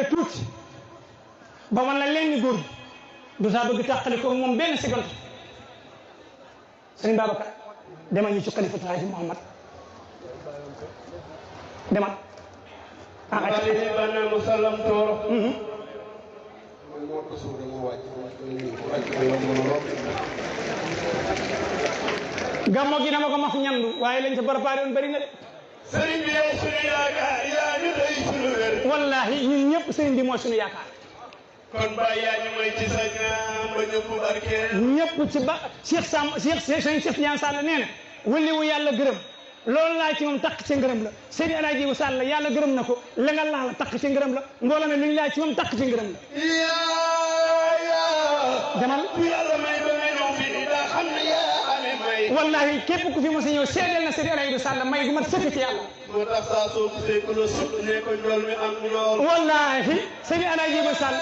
tuuti ba wan la leen ni góor du saa bëgg tàqali ko moom benn seconde sëriñ Babacar demal ñu ci xalifatul Haaji Muhammad demal gammo gi dama ko mas ñandu waaye lañ sa préparé woon bëri na de sëriñ bi yow sunu yaakaar yaa ñu doy sunu wér wallahi ñun ñëpp sëriñ bi mooy sunu yaakaar kon Baye yaa ñu may ci sa ñaan ba ñëpp barkeel ñëpp ci ba Cheikh Sam Cheikh Tidiane Sall nee na wali wu yàlla gërëm loolu laa ci moom takk ci ngërëm la Seydi El Hadji Sall yàlla gërëm na ko la nga laal takk ci ngërëm la mbooloo mi lu ñu laaj ci moom takk ci ngërëm la demal yàlla may ba nga ñëw fii daa xam ne yaa amee may wallahi képp ku fi mos a ñëw seedeel na Seydi El Hadji Sall may gu mat sëkk ci yàlla moo tax saa soo gisee ku la sut ne ko njool mi am njool wallahi Seydi El Hadji Sall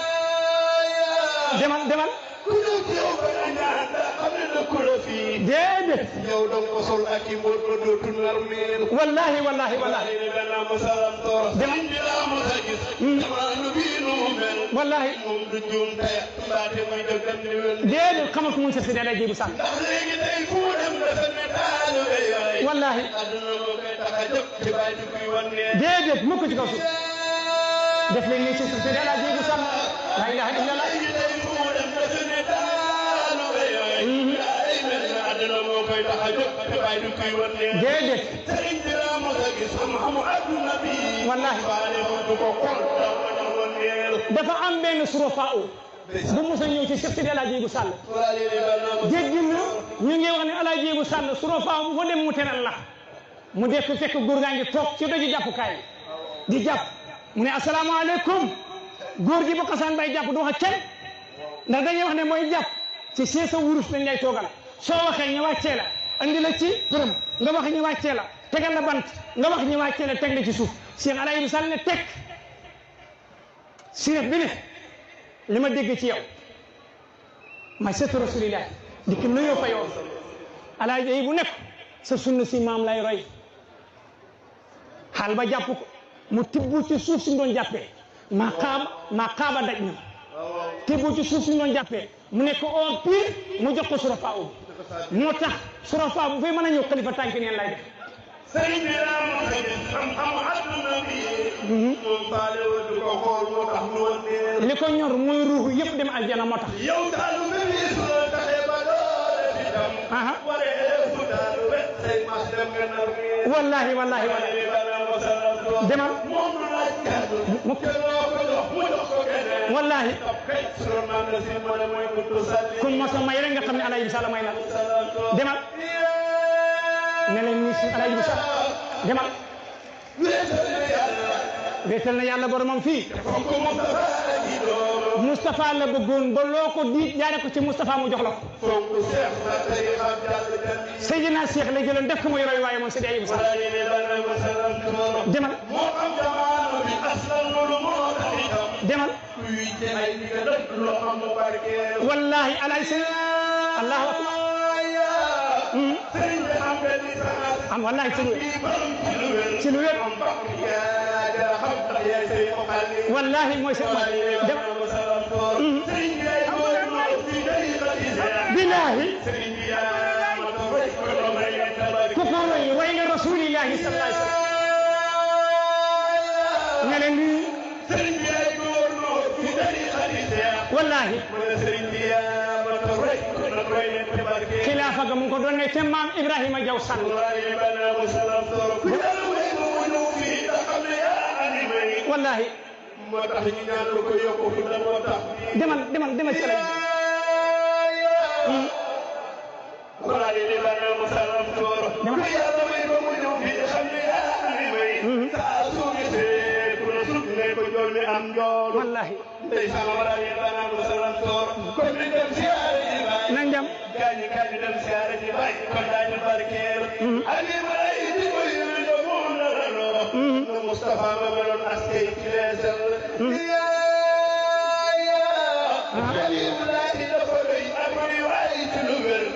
demal ku ñëw ci yow ba nga ñaan daa xam ne dëkku la fii déedéet yow dong ko sol ak i mbóot ba dootu nar meen wallahi ne benn masalam toor demal bi laa mos a gis dama bii nu mu mel wallahi moom du juum tey mbaate muy dëgg dem ni wel déedéet xamatu mun sa Seydi El Hadji Sall ndax léegi tey fu mu dem dafa ne taalu yaay wallahi adduna moo koy tax a jóg ci bàyyi di kuy wan ne déedéet mukk ci kaw suuf def leen nii ci Seydi El Hadji Sall la ilaha illallah léegi tey fu mu dem dafa ne taalu yaay ay mel na adduna moo koy tax a jóg ci bàyyi di kuy wan ne déedéet sëriñ bi laa mos a gis xam-xamu adduna bi wallahi baale mu du ko kon daw ma ñu wan neel dafa am benn surafaa bu mos a ñëw ci Cheikh Seydi El Hadji Sall jéggi na ñu ngi wax ne El Hadji Sall surafaa bu fa dem mu teral la mu def fekk góor gaa ngi toog ci doju jàppukaay di jàpp mu ne asalaamaaleykum góor gi ba xasaan bay jàpp du wax ak kenn ndax dañuy wax ne mooy jàpp ci see sa wurus lañ lay toogal soo waxee ñu wàccee la andi la ci përëm nga wax ñu wàccee la tegal la bant nga wax ñu wàccee la teg la ci suuf Cheikh El Hadji Sall ne teg siref bi ne li ma dégg ci yow may sëtu rasulillah di ki nuyoo fa yow alaaji yi bu nekk sa sunna si maam lay roy xaal ba jàpp ko mu tibbu ci suuf si doon jàppee maa xaaba daj na tibbu ci suuf si doon jàppee mu nekk oo pire mu jox ko surafa moo tax surafa bu fay mën a ñëw xalifa tànk neen lay def sëriñ bi laa mos a gis xam-xamu adduna bi moom faale wa du ko xool moo tax nu woon neel li ko ñor mooy ruuxu yëpp dem aljana moo tax yow taalu bi su la taxee ba doole fi tam waree fu taalu wet say mas dem nga nar meel wallahi demal moom du laaj kàddu loo ko jox mu jox ko keneen wallahi kay su doon naan la si ma ne mooy buntu salli kun mos a may rek nga xam ne El Hadji Sall may na demal ne leen ni si El Hadji Sall demal wéetal na yàlla boromam fii Moustapha la bëggoon ba loo ko di jaare ko ci Moustapha mu jox la ko Seydina Cheikh la jëloon def ko muy roy waaye moom Seydi Ayib Sall demal demal wallahi alay sëñ allahu akbar am wallahi ci lu wér wallahi mooy seen dem billahi ku ko roy nga rasulillahi sallallahu alayhi wasallam ne leen nii wallahi xilaafa ga mu ngi ko doon ne te maam Ibrahima Jaw Sall wallahi demal ci la wallahi nañ dem Mustafa ma meloon askay ci leesal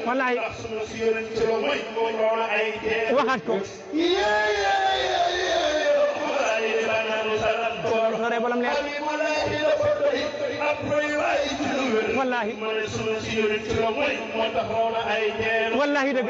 wallahi waxaat ko loree borom leer wallahi wallahi dëgg